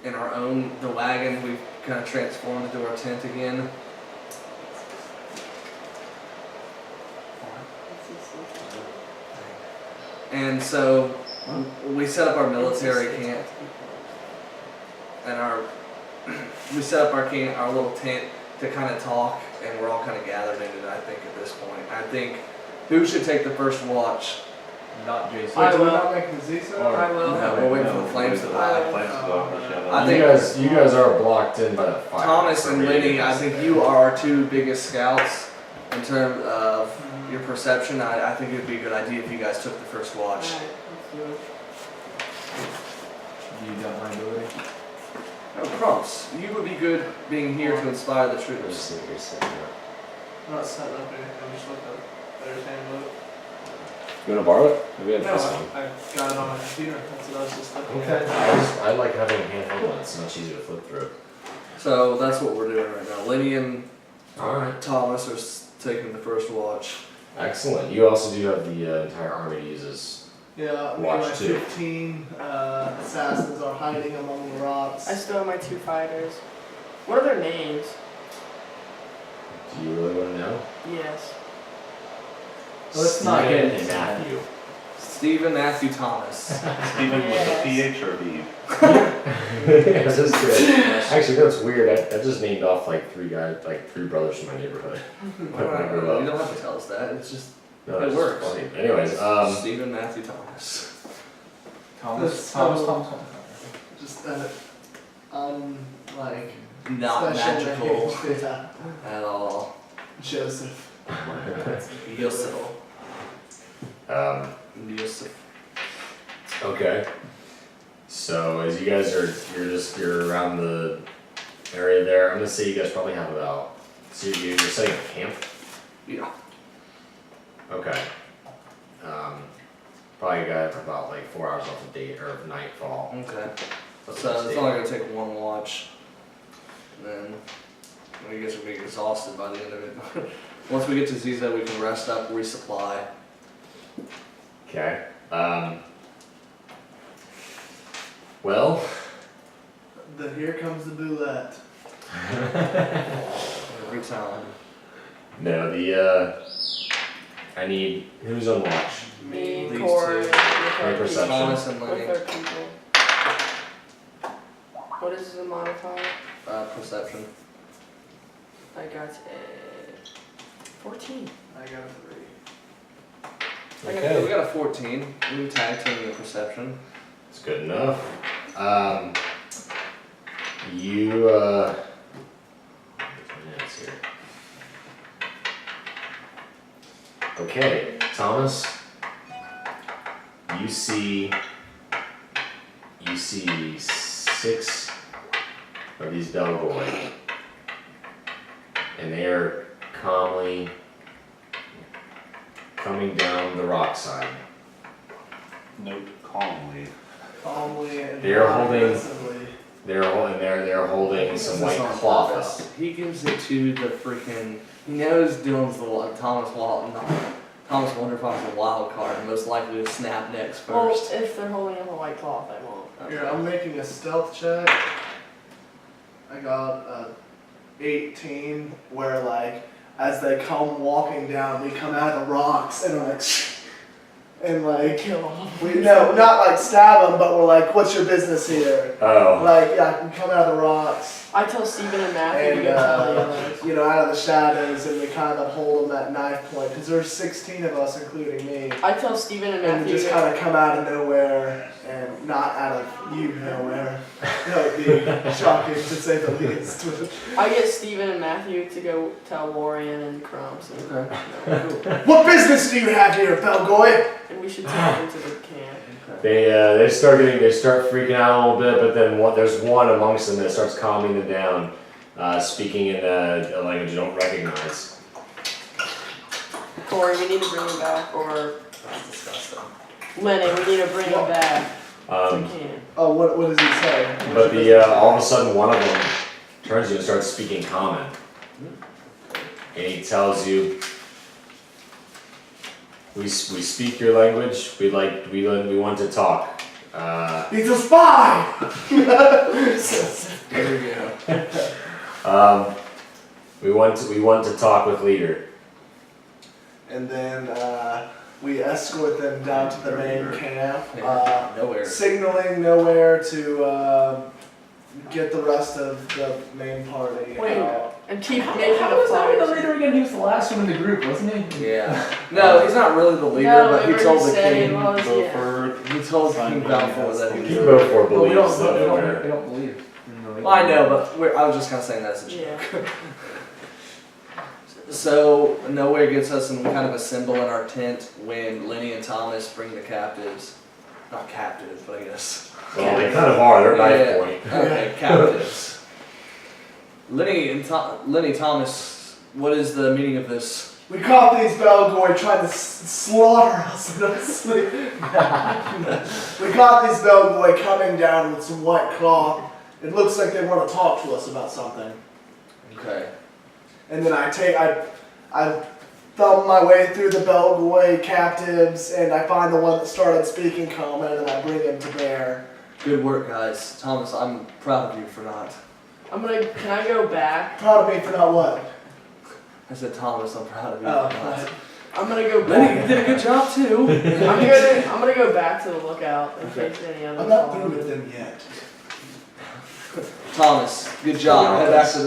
in our own, the wagon, we've kind of transformed into our tent again. And so we set up our military camp and we set up our camp, our little tent to kind of talk, and we're all kind of gathered in it, I think, at this point. I think, who should take the first watch? Not Jason. Wait, I do we will. not make the Z I will. No, we're waiting for the flames to die. Flames to go, unless you have I a- think- you guys are blocked in by the fire. Thomas for and me. Lenny, I think you are our two biggest scouts in terms of your perception. I think it would be a good idea if you guys took the first watch. Alright, let's do it. You don't mind ability? Oh, Crumps, you would be good being here to inspire the Let's troops. see what you're saying here. I'm not setting up anything, I'm just looking at Bear's Handbook. You wanna borrow it? Maybe I have No, this one. I got it on my computer, that's what I was just looking Okay. at. I like having a handheld one. It's much easier to flip through. So that's what we're doing right now. Lenny and All right. Thomas are taking the first watch. Excellent. You also do have the entire army to use as. Yeah, me and Watch my two. 15 assassins are hiding among the rocks. I still have my 2 fighters. What are their names? Do you really want to know? Yes. Let's not get Stephen into and that. Matthew. Stephen Matthew Thomas. Stephen with a Yes. PH or a V? This is good. Actually, that's weird. I just named off like three brothers from my neighborhood. When I grew You up. don't have to tell us that. It's just No, It that's works. funny. Anyways, Stephen Matthew Thomas. Thomas. Just that, like, Not special magical name. Yeah. at all. Joseph. Yosef. Yosef. okay. So as you guys you're around the area there, I'm gonna say you guys probably have about, so you're setting up camp? Yeah. Okay. Probably got about like 4 hours off of day or nightfall. Okay. That's So what it's only gonna take one watch. And then you guys will be exhausted by the end of it. Once we get to Ziza, we can rest up, resupply. Okay. Well, Here comes the boulette. Every time. no, I need, who's on watch? Me, These Corey, two. Right, perception. Thomas and with Lenny. our people. What is the modifier? Perception. I got a 14. I got a 3. Okay. We got a 14. We tag team the perception. It's good enough. You, minutes here. Okay, Thomas, you see 6 of these Belgoi, and they are calmly coming down the rock side. Note calmly. Calmly and They're holding- aggressively. They're holding some white on cloth purpose. up. He gives it to the freaking. He knows Dylan's the Thomas Wonderfal's a wild card, most likely to snap necks Well, first. if they're holding up a white cloth, I won't. Here, I'm making a stealth check. I got a 18, where like, as they come walking down, we come out of the rocks and I'm like, and like, no, not like stab them, but we're like, what's your business here? Oh, Like, yeah, we come out of the rocks I tell Stephen and Matthew to and, go tell the others. you know, out of the shadows, and we kind of hold them at knife point, because there's 16 of us, including me. I tell Stephen and And Matthew just to kind of come out of nowhere and not out of nowhere. That would be shocking to say the least. I get Stephen and Matthew to go tell Lorian and Crumbs. Okay. What business do you have here, Belgoy? And we should take them to the camp. they start freaking out a little bit, but then there's one amongst them that starts calming them down, speaking in a language you don't recognize. Corey, we need to bring him back, or That's disgusting. Lenny, we need to bring him back. If Um, we can. Oh, what does he say? but all of a sudden one of them turns to you and starts speaking common, and he tells you, we speak your language. We want to talk. He's a spy! There we go. We want to talk with leader. And then we escort them down to the main camp, Nowhere. signaling nowhere to get the rest of the main party Wait. out. And keep How making the was that the flyers. leader again? He was the last one in the group, wasn't he? Yeah. No, he's not really the leader, No, but he remember told he the said he king. was, yeah. Beaufort. He told King Simon Balfour has that he the was. King leader. Beaufort Well, we believes don't, that we we're- don't believe. Well, I know, but I was just kind of saying that as a joke. Yeah. So nowhere gets us, and we kind of assemble in our tent when Lenny and Thomas bring the captives. Not captives, but I guess. Well, they kind of are. They're knife Yeah. point. Okay, captives. Lenny Thomas, what is the meaning of this? We caught these Belgoy trying to slaughter us in our sleep. We caught these Belgoy coming down with some white cloth. It looks like they want to talk to us about something. Okay. And then I thumb my way through the Belgoy captives, and I find the one that started speaking common, and I bring him to bear. Good work, guys. Thomas, I'm proud of you for not. Can I go back? Proud of me for not what? I said, Thomas, I'm proud of you Oh, for not. I'm gonna go Lenny, you back. did a good job too. I'm gonna go back to the lookout in case any other. I'm not through with them yet. Thomas, good job. Head back to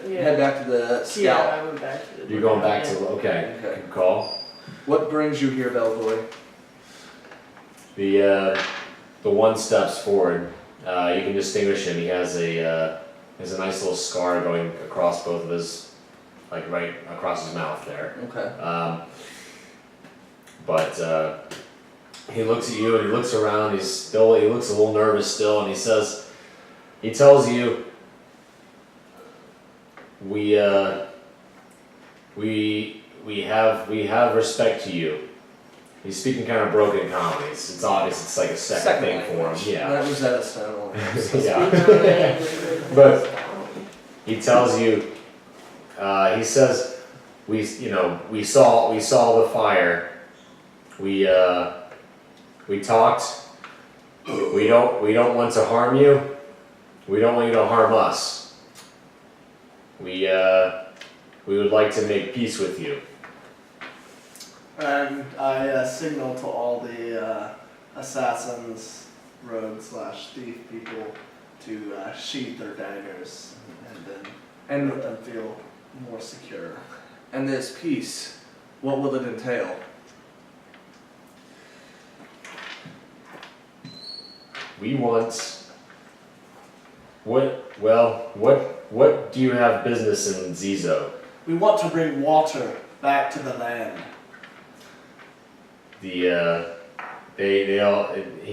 Yeah. the scout. Yeah, I went back to the. You're going back yeah. to, okay, Okay. good call. What brings you here, Belvoy? The one steps forward, you can distinguish him, he has a nice little scar going across both of his, like right across his mouth there. Okay. But he looks at you and he looks around, he looks a little nervous still, and he tells you, we have respect to you. He's speaking kind of broken comedies. It's obvious it's like a second thing language. for him. Yeah. That was that stone. Yeah. But he tells you, he says, we saw the fire. We talked. We don't want to harm you. We don't want you to harm us. We would like to make peace with you. And I signal to all the assassins, rogue/thief people to sheath their daggers and let them feel more secure. And this peace, what will it entail? We want. What do you have business in Zizo? We want to bring water back to the land. He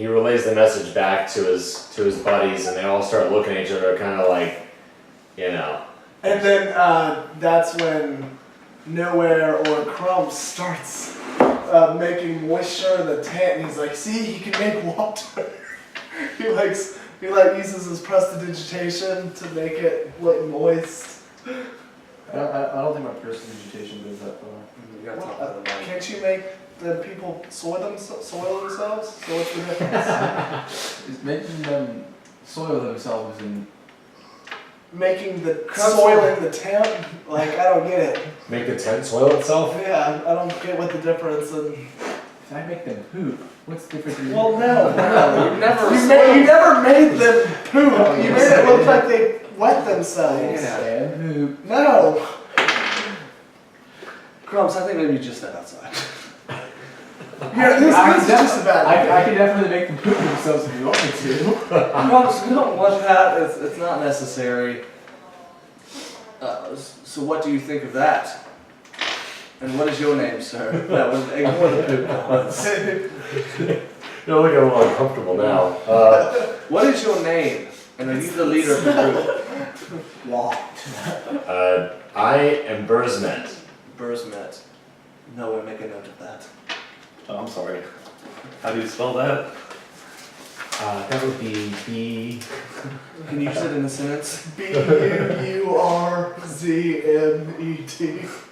relays the message back to his buddies, and they all start looking at each other, kind of like, And then that's when Nowhere or Crumb starts making moisture in the tent, and he's like, "See, he can make water." he uses his prestidigitation to make it look moist. I don't think my prestidigitation goes that far. You gotta talk about the mic. Can't you make the people soil themselves? So what's the difference? Is making them soil themselves and Making the soiling the tent? Like, I don't get it. make the tent soil itself. Yeah, I don't get what the difference in. if I make them poop, what's the difference? Well, no. You never You never made them poop. Oh, You you made it said look it. like they wet themselves. And poop. No. Crumbs, I think maybe you just step outside. Here, this is just a bad I can definitely make them poop themselves if you want me to. Crumbs, we don't want that. It's not necessary. So what do you think of that? And what is your name, sir? That was ignore the poop comments. You're looking a little uncomfortable now. What is your name? And are you the leader of the group? I am Burzmet. Burzmet. No one make a note of that. Oh, I'm sorry. How do you spell that? That would be B. Can you use it in a sentence? BUURZMET.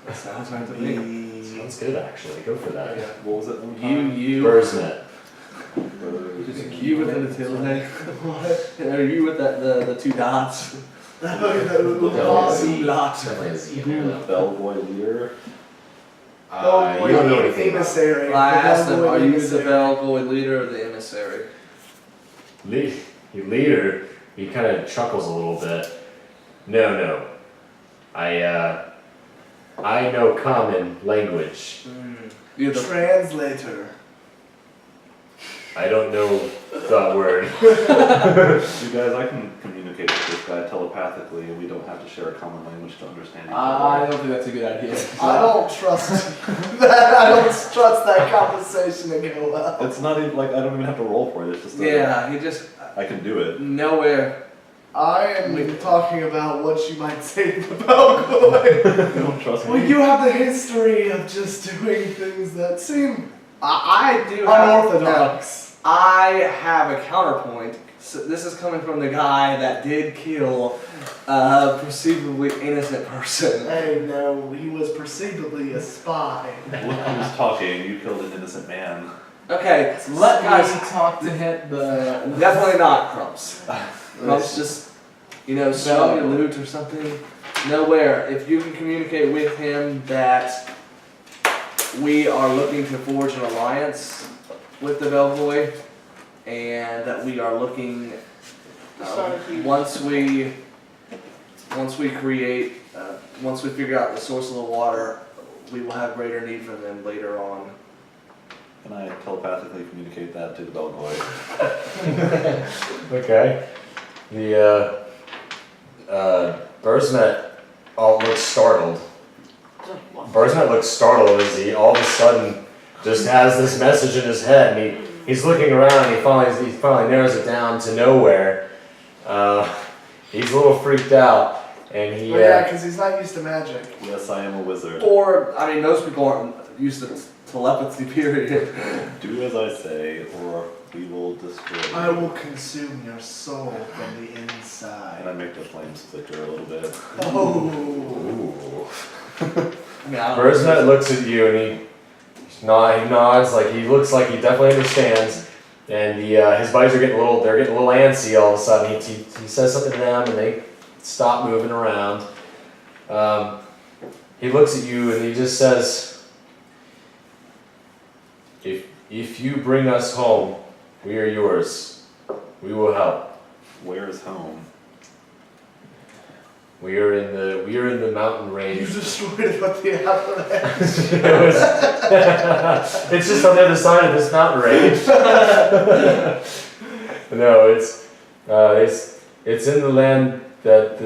That sounds right to me. Sounds good, actually. Go for that. What was it? Burzmet. Just you with the tilde. Are you with the two dots? Lot. Definitely a Z in there, though. Bellboy leader. You don't know anything about Emissary. I asked him, are you the Emissary. Bellboy leader or the emissary? Leader, he kind of chuckles a little bit. No. I know common language. You're the Translator. I don't know that word. You guys, I can communicate with this guy telepathically, and we don't have to share a common language to understand each I other. don't think that's a good idea. I don't trust that. I don't trust that conversation to go well. It's not even like I don't even have to roll for it. It's just yeah. He just I can do it. nowhere. I am talking about what you might say to the Belgoy. You don't trust me. Well, you have the history of just doing things that seem I do have unorthodox. I have a counterpoint. So this is coming from the guy that did kill a perceivably innocent person. Hey, no, he was perceivably a spy. Look who's talking. You killed an innocent man. Okay, let guys. talk to hit the. Definitely not Crumbs. Crumbs just, sell your loot or something. Nowhere. If you can communicate with him that we are looking to forge an alliance with the Belvoy, and that we are looking once we create once we figure out the source of the water, we will have greater need for them later on. Can I telepathically communicate that to the Belgoy? Okay. The Burzmet looks startled. Burzmet looks startled as he all of a sudden just has this message in his head, and he's looking around, and he finally narrows it down to nowhere. He's a little freaked out, and he. Well, yeah, because he's not used to magic. Yes, I am a wizard. Or, I mean, most people aren't used to telepathy, period. Do as I say, or we will destroy you. I will consume your soul from the And I inside. make the flames flicker a little bit. Oh. Ooh. I mean, I don't Burzmet looks at you, and he nods like he looks like he definitely understands. And his buddies are getting a little antsy all of a sudden. He says something to them, and they stop moving around. He looks at you, and he just says, If you bring us home, we are yours. We will help. Where is home? We are in the mountain You range. destroyed it with the avalanche. It's just on the other side of this mountain range. No, it's in the land that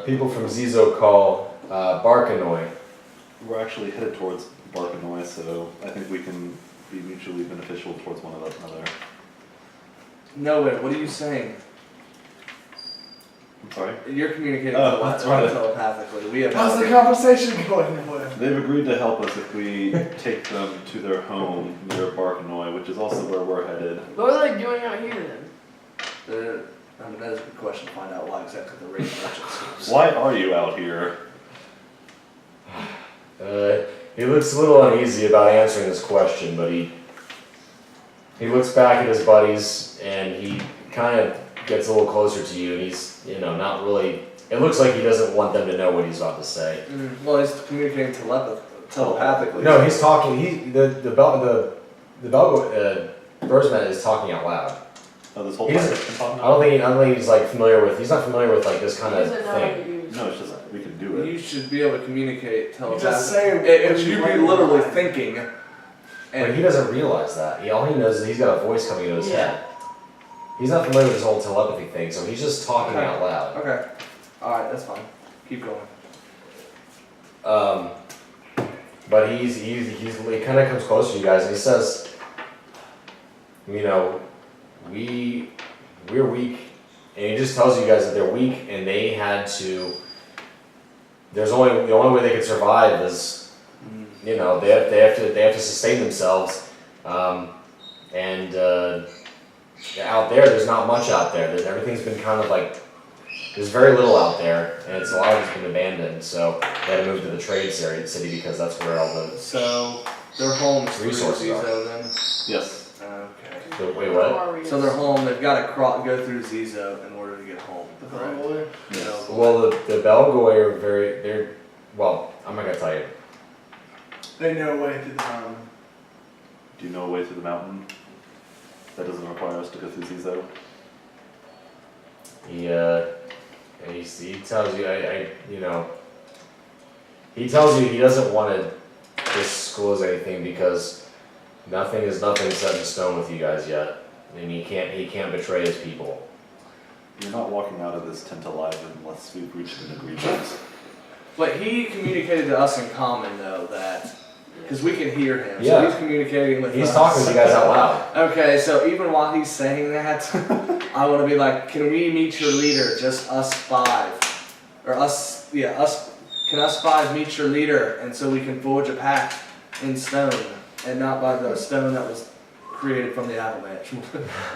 people from Zizo call Barkanoi. We're actually headed towards Barkanoi, so I think we can be mutually beneficial towards one another. No way, what are you saying? I'm sorry? You're communicating That's right. telepathically. We have How's the conversation going with? They've agreed to help us if we take them to their home near Barkanoi, which is also where we're headed. What are they doing out here then? I mean, that is a good question to find out why exactly the raid merchants. Why are you out here? He looks a little uneasy about answering this question, but he looks back at his buddies and he kind of gets a little closer to you, and he's not really. It looks like he doesn't want them to know what he's about to say. Well, he's communicating telepathically. No, he's talking. The Burzmet is talking out loud. Oh, this whole He time doesn't- it's been talking I don't think he's like familiar with. He's not familiar with like this kind He of doesn't know how thing. to use. No, it's just we can do it. You should be able to communicate telepathically. Just say If what you you'd want be in literally mind. thinking, But he and doesn't realize that. All he knows is he's got a voice coming into his Yeah. head. He's not familiar with this whole telepathy thing, so he's just talking Okay. out loud. okay, all right, that's fine. Keep going. But he kind of comes close to you guys and he says, we're weak, and he just tells you guys that they're weak and they had to. The only way they could survive is, they have to sustain themselves, and out there's not much out there. Everything's been kind of like. There's very little out there, and a lot of it's been abandoned. So they had to move to the trade city because that's where all the. So their home's through Resources are. Zizo then. Yes. Okay. Wait, what? Warriors. So their home, they've got to go through Zizo in order to get home. Correct. Yes. Well, the Belgoy are they're. Well, I'm not gonna tell you. They know a way through the mountain. Do you know a way through the mountain that doesn't require us to go through Zizo? He tells you he tells you he doesn't want to disclose anything because nothing is set in stone with you guys yet, and he can't betray his people. You're not walking out of this tent alive unless we've reached an agreement. But he communicated to us in common though that, because we can hear him. Yeah. So he's communicating with us. He's talking to you guys out loud. Okay, so even while he's saying that, I want to be like, can we meet your leader, just us five? Or us, can us five meet your leader, and so we can forge a pact in stone, and not by the stone that was created from the avalanche.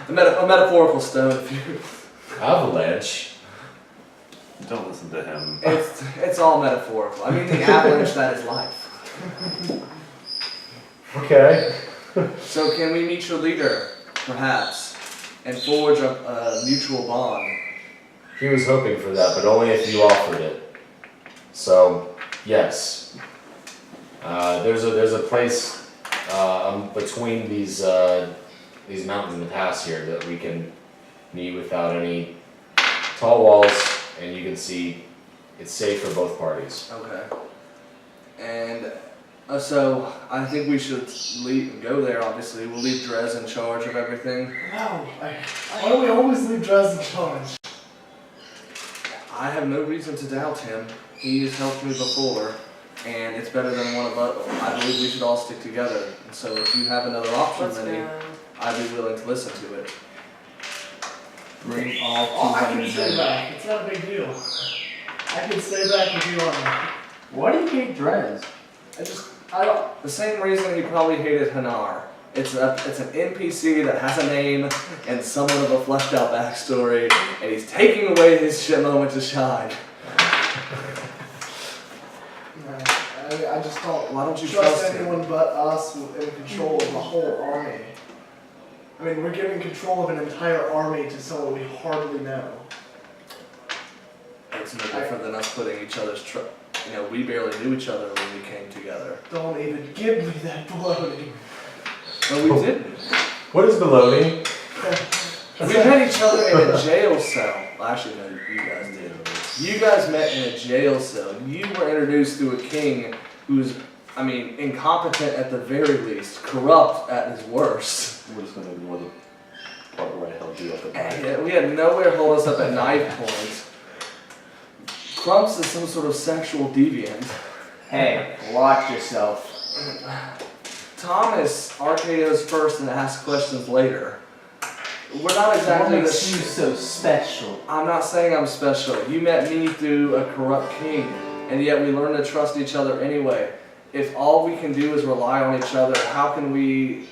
a metaphorical stone, if you... Avalanche. Don't listen to him. It's all metaphorical. I mean the avalanche that is life. Okay. So can we meet your leader, perhaps, and forge a mutual bond? He was hoping for that, but only if you offered it. So, yes. There's a place between these mountains in the pass here that we can meet without any tall walls, and you can see it's safe for both parties. Okay. And so I think we should go there. Obviously, we'll leave Drez in charge of everything. No, why do we always leave Drez in charge? I have no reason to doubt him. He has helped me before, and it's better than one of us. I believe we should all stick together. And so if you have another option, Let's then go. I'd be willing to listen to it. Bring all Oh, I can 200 stay men. back. It's not a big deal. I can stay back with you on that. Why do you hate Drez? I don't. The same reason he probably hated Hanar. It's an NPC that has a name and somewhat of a fleshed out backstory, and he's taking away his shit moment to shine. I just don't. Why don't you trust trust him? anyone but us in control of the whole army. I mean, we're giving control of an entire army to someone we hardly know. It's no different than us putting each other's trust. You know, we barely knew each other when we came together. Don't even give me that baloney. No, we didn't. What is baloney? We met each other in a jail cell. Actually, no, you guys did. You guys met in a jail cell. You were introduced to a king who's, I mean, incompetent at the very least, corrupt at his worst. We're just gonna ignore the part where I held you up at night. And we had nowhere hold us up at knife point. Crumps is some sort of sexual deviant. Hey, watch yourself. Thomas RKO's first and asks questions later. We're not exactly What the makes you so special? I'm not saying I'm special. You met me through a corrupt king, and yet we learn to trust each other anyway. If all we can do is rely on each other, how can we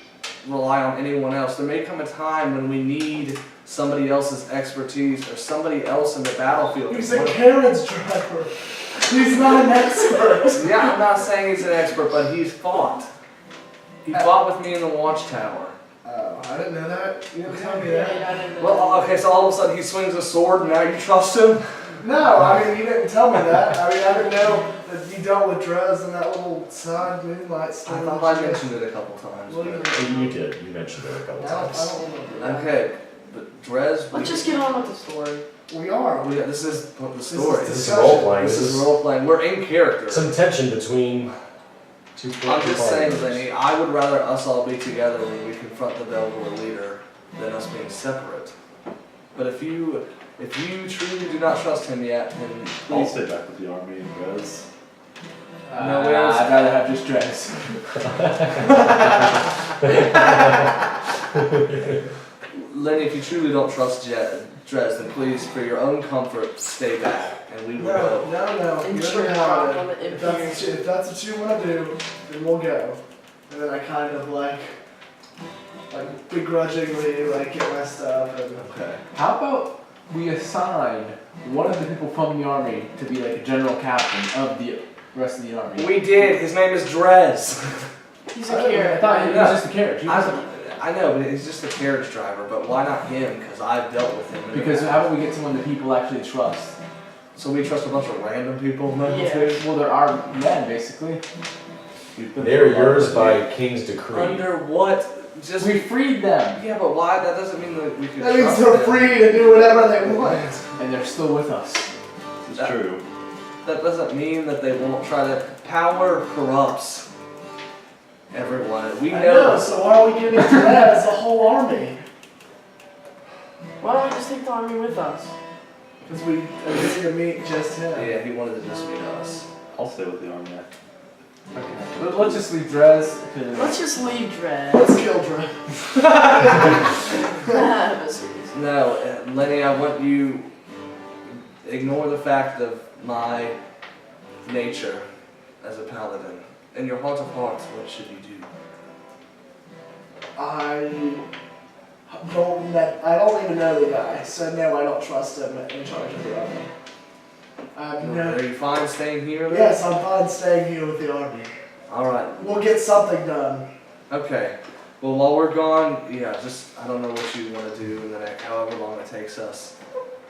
rely on anyone else? There may come a time when we need somebody else's expertise or somebody else in the battlefield. He's a carriage driver. He's not an expert. Yeah, I'm not saying he's an expert, but he's fought. He fought with me in the watchtower. Oh, I didn't know that. You didn't tell me Yeah, that. I didn't know Well, that. okay, so all of a sudden he swings a sword and now you trust him? No, I mean, you didn't tell me that. I mean, I didn't know that you dealt with Drez and that little side moonlight I stuff. thought I mentioned it a couple times. Well, but- You did. You mentioned it a couple I times. don't remember that. Okay, but Drez, Let's just get on with the story. We are. this is the is story. This is discussion. role playing. This is role playing. We're in character. some tension between two I'm just saying, parties. Lenny, I would rather us all be together when we confront the Belvoir leader than us being separate. But if you truly do not trust him yet, then I'll please. stay back with the army and Drez. No, we always- I'd rather have just Drez. Lenny, if you truly don't trust Drez, then please, for your own comfort, stay back, and we will No, go. no. And You're sure the rock guy. on the If that's what you want to do, then we'll go. And then I kind of like begrudgingly get my stuff and. Okay. How about we assign one of the people from the army to be like a general captain of the rest of the army? We did. His name is Drez. He's I a don't know. I carrot. thought he was Yeah. just a carriage. He wasn't- I know, but he's just a carriage driver. But why not him? Because I've dealt with him. in the Because past. how about we get someone that people actually trust? So we trust a bunch of random people now Yeah. too? Well, there are men, basically. We've been They're through a lot yours of by it. king's decree. Under what? Just We freed them, yeah, but why? That doesn't mean that we can That means trust they're them. free to do whatever they want. and they're still with us. It's true. That doesn't mean that they won't try to. Power corrupts everyone. We I know. know, so why are we giving Drez the whole army? Why don't we just take the army with us? Because we agreed to meet just him. Yeah, he wanted to just meet us. I'll stay with the army. Okay. But let's just leave Drez. Let's just leave Drez. Let's kill Drez. But seriously. No, Lenny, I want you ignore the fact of my nature as a paladin. In your heart of hearts, what should you do? I don't even know the guy, so no, I don't trust him in charge of the army. Are you fine staying here? Then? Yes, I'm fine staying here with the army. All right. We'll get something done. Okay. Well, while we're gone, yeah, I don't know what you want to do in the next however long it takes us.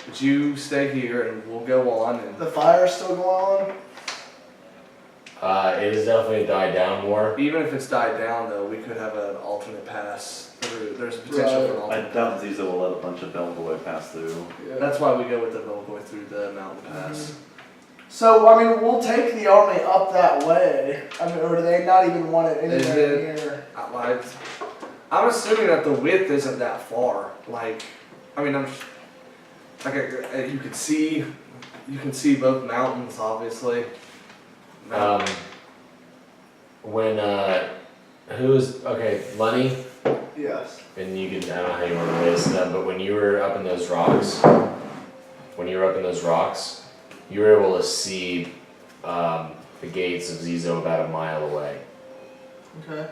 But you stay here and we'll go on and The fire's still going on? It has definitely died down more. Even if it's died down, though, we could have an alternate pass through. There's potential for an I alternate doubt pass. Ziza will let a bunch of Belvoy pass through. Yeah. That's why we go with the Belvoy through the mountain pass. So I mean, we'll take the army up that way. I mean, or do they not even want it anywhere Is near? I'm assuming that the width isn't that far. Like, I mean, you can see both mountains, obviously. When who's okay, Lenny, Yes. and you can I don't know how you want to raise them, but when you were up in those rocks, you were able to see the gates of Zizo about a mile away. Okay.